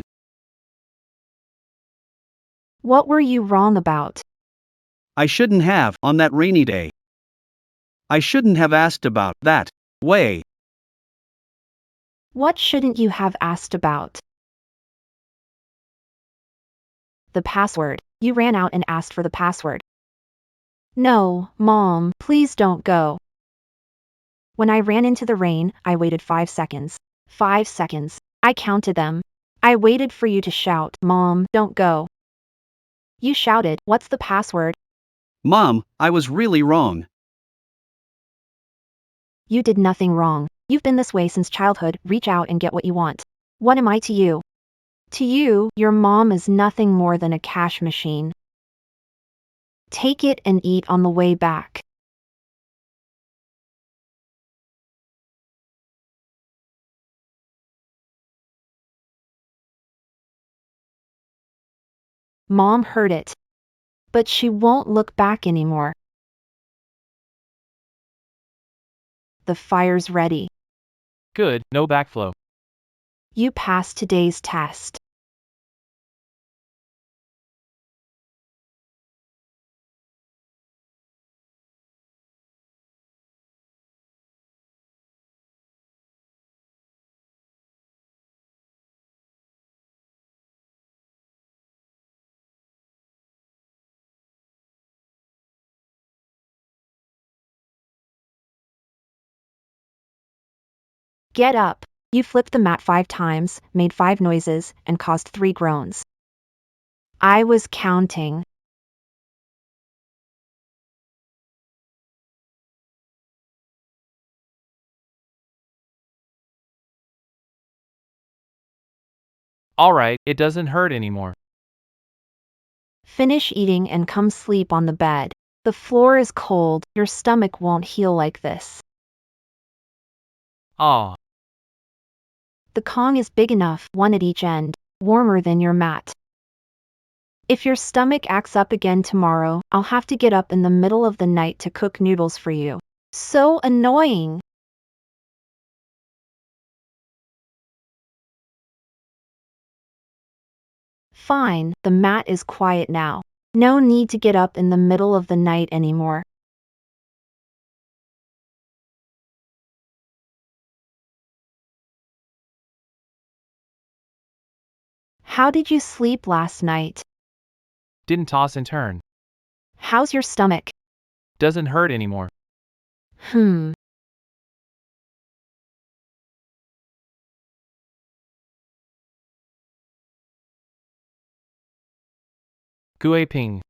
What were you wrong about? I shouldn't have, on that rainy day. I shouldn't have asked about that way. What shouldn't you have asked about? The password. You ran out and asked for the password. No, Mom, please don't go. When I ran into the rain, I waited 5 seconds. 5 seconds. I counted them. I waited for you to shout, Mom, don't go. You shouted, what's the password? Mom, I was really wrong. You did nothing wrong. You've been this way since childhood. Reach out and get what you want. What am I to you? To you, your mom is nothing more than a cash machine. Take it and eat on the way back. Mom heard it. But she won't look back anymore. The fire's ready. Good, no backflow. You passed today's test. Get up. You flipped the mat 5 times, made 5 noises, and caused 3 groans. I was counting. Alright, it doesn't hurt anymore. Finish eating and come sleep on the bed. The floor is cold, your stomach won't heal like this. Aw. The Kong is big enough, one at each end, warmer than your mat. If your stomach acts up again tomorrow, I'll have to get up in the middle of the night to cook noodles for you. So annoying. Fine, the mat is quiet now. No need to get up in the middle of the night anymore. How did you sleep last night? Didn't toss and turn. How's your stomach? Doesn't hurt anymore. Hmm. Gui Ping.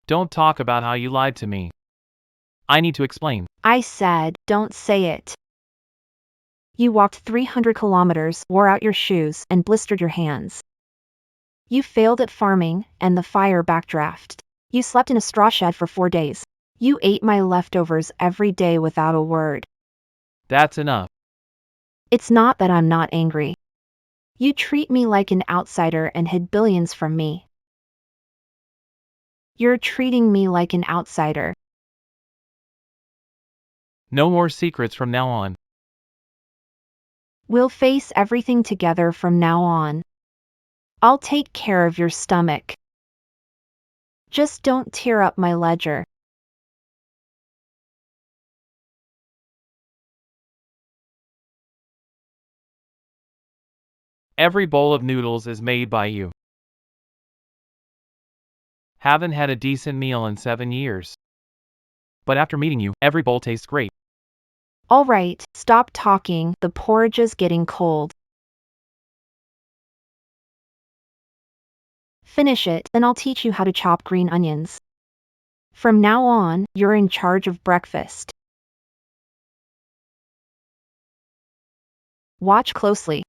Don't talk about how you lied to me. I need to explain. I said, don't say it. You walked 300 kilometers, wore out your shoes, and blistered your hands. You failed at farming, and the fire backdraft. You slept in a straw shed for 4 days. You ate my leftovers every day without a word. That's enough. It's not that I'm not angry. You treat me like an outsider and hid billions from me. You're treating me like an outsider. No more secrets from now on. We'll face everything together from now on. I'll take care of your stomach. Just don't tear up my ledger. Every bowl of noodles is made by you. Haven't had a decent meal in 7 years. But after meeting you, every bowl tastes great. All right, stop talking, the porridge is getting cold. Finish it, then I'll teach you how to chop green onions. From now on, you're in charge of breakfast. Watch closely.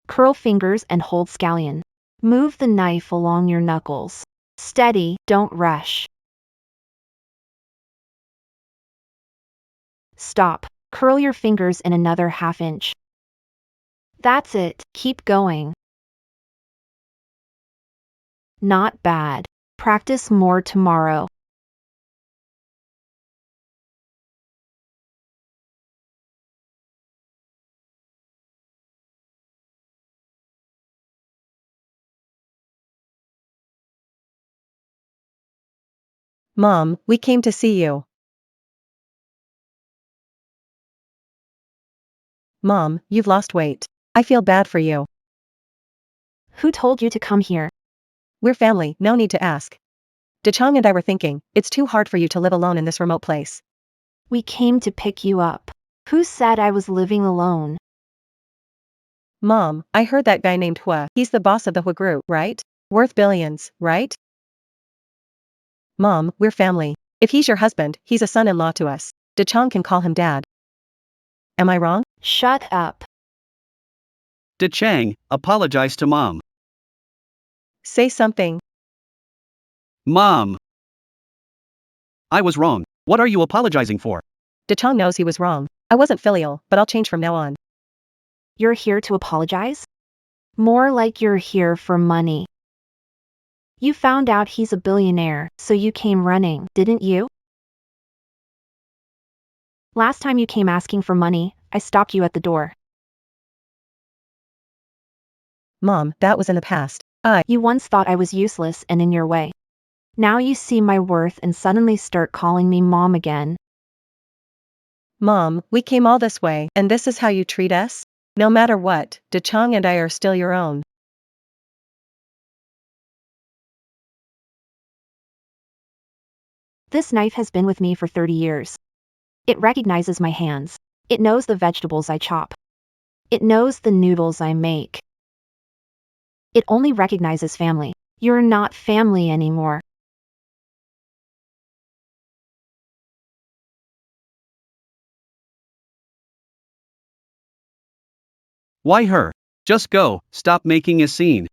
Curl fingers and hold scallion. Move the knife along your knuckles. Steady, don't rush. Stop. Curl your fingers in another ½ inch. That's it, keep going. Not bad. Practice more tomorrow. Mom, we came to see you. Mom, you've lost weight. I feel bad for you. Who told you to come here? We're family, no need to ask. Dechang and I were thinking, it's too hard for you to live alone in this remote place. We came to pick you up. Who said I was living alone? Mom, I heard that guy named Hua, he's the boss of the Hua Group, right? Worth billions, right? Mom, we're family. If he's your husband, he's a son-in-law to us. Dechang can call him dad. Am I wrong? Shut up. De Chang, apologize to Mom. Say something. Mom! I was wrong. What are you apologizing for? Dechang knows he was wrong. I wasn't filial, but I'll change from now on. You're here to apologize? More like you're here for money. You found out he's a billionaire, so you came running, didn't you? Last time you came asking for money, I stopped you at the door. Mom, that was in the past. You once thought I was useless and in your way. Now you see my worth and suddenly start calling me mom again. Mom, we came all this way, and this is how you treat us? No matter what, Dechang and I are still your own. This knife has been with me for 30 years. It recognizes my hands. It knows the vegetables I chop. It knows the noodles I make. It only recognizes family. You're not family anymore. Why her? Just go, stop making a scene.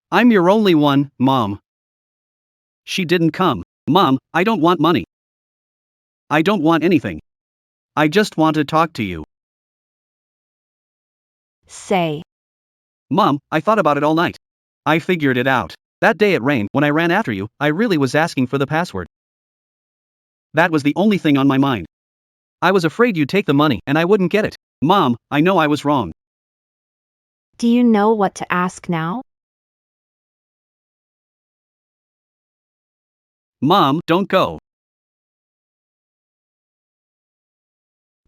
I'm your only one, Mom. She didn't come. Mom, I don't want money. I don't want anything. I just want to talk to you. Say. Mom, I thought about it all night. I figured it out. That day it rained, when I ran after you, I really was asking for the password. That was the only thing on my mind. I was afraid you'd take the money and I wouldn't get it. Mom, I know I was wrong. Do you know what to ask now? Mom, don't go.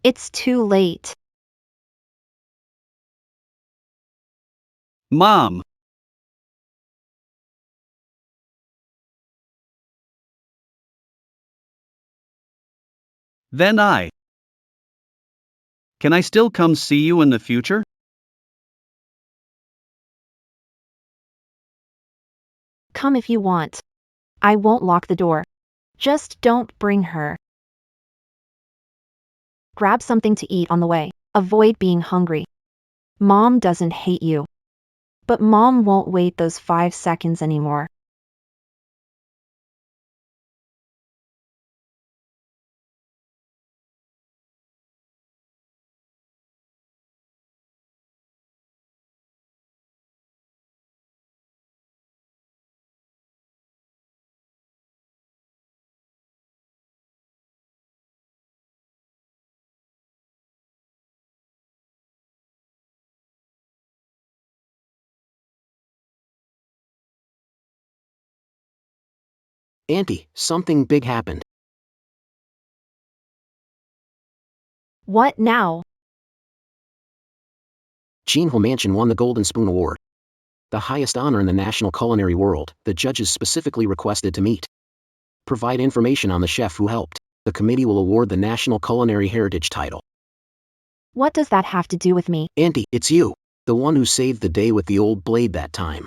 It's too late. Mom. Then Can I still come see you in the future? Come if you want. I won't lock the door. Just don't bring her. Grab something to eat on the way. Avoid being hungry. Mom doesn't hate you. But Mom won't wait those 5 seconds anymore. Auntie, something big happened. What now? Chinho Mansion won the Golden Spoon Award. The highest honor in the national culinary world. The judges specifically requested to meet. Provide information on the chef who helped. The committee will award the National Culinary Heritage title. What does that have to do with me? Auntie, it's you. The one who saved the day with the old blade that time.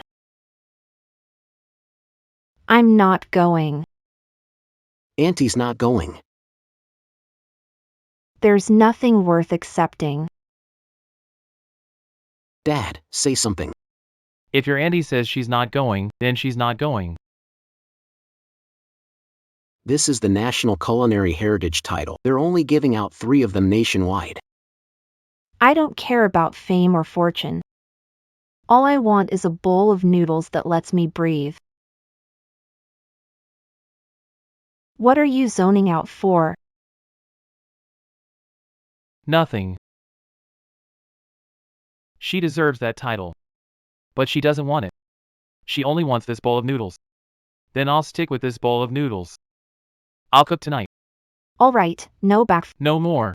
I'm not going. Auntie's not going. There's nothing worth accepting. Dad, say something. If your auntie says she's not going, then she's not going. This is the National Culinary Heritage title. They're only giving out 3 of them nationwide. I don't care about fame or fortune. All I want is a bowl of noodles that lets me breathe. What are you zoning out for? Nothing. She deserves that title. But she doesn't want it. She only wants this bowl of noodles. Then I'll stick with this bowl of noodles. I'll cook tonight. All right, no back. No more.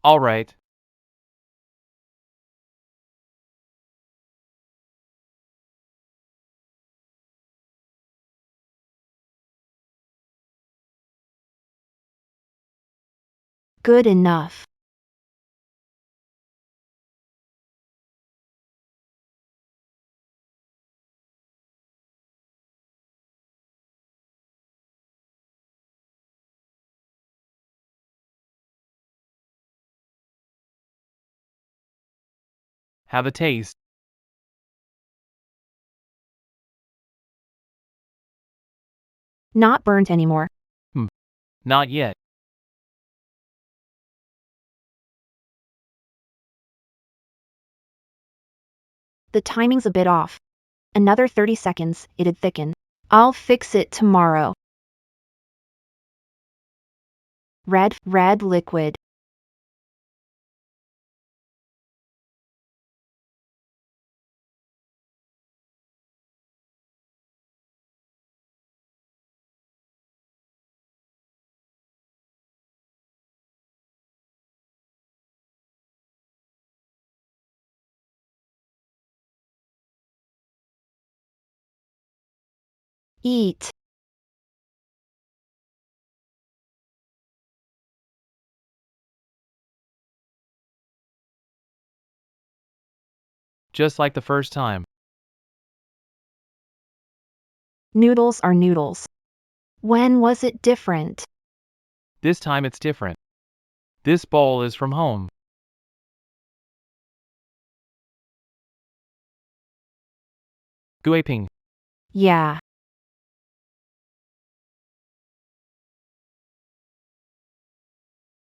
All right. Good enough. Have a taste. Not burnt anymore. Not yet. The timing's a bit off. Another 30 seconds, it'd thicken. I'll fix it tomorrow. Red liquid. Eat. Just like the first time. Noodles are noodles. When was it different? This time it's different. This bowl is from home. Guiping. Yeah.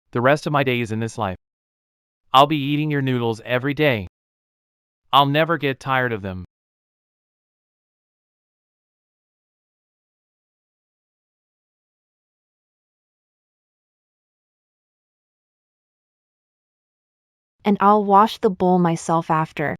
The rest of my days in this life, I'll be eating your noodles every day. I'll never get tired of them. And I'll wash the bowl myself after.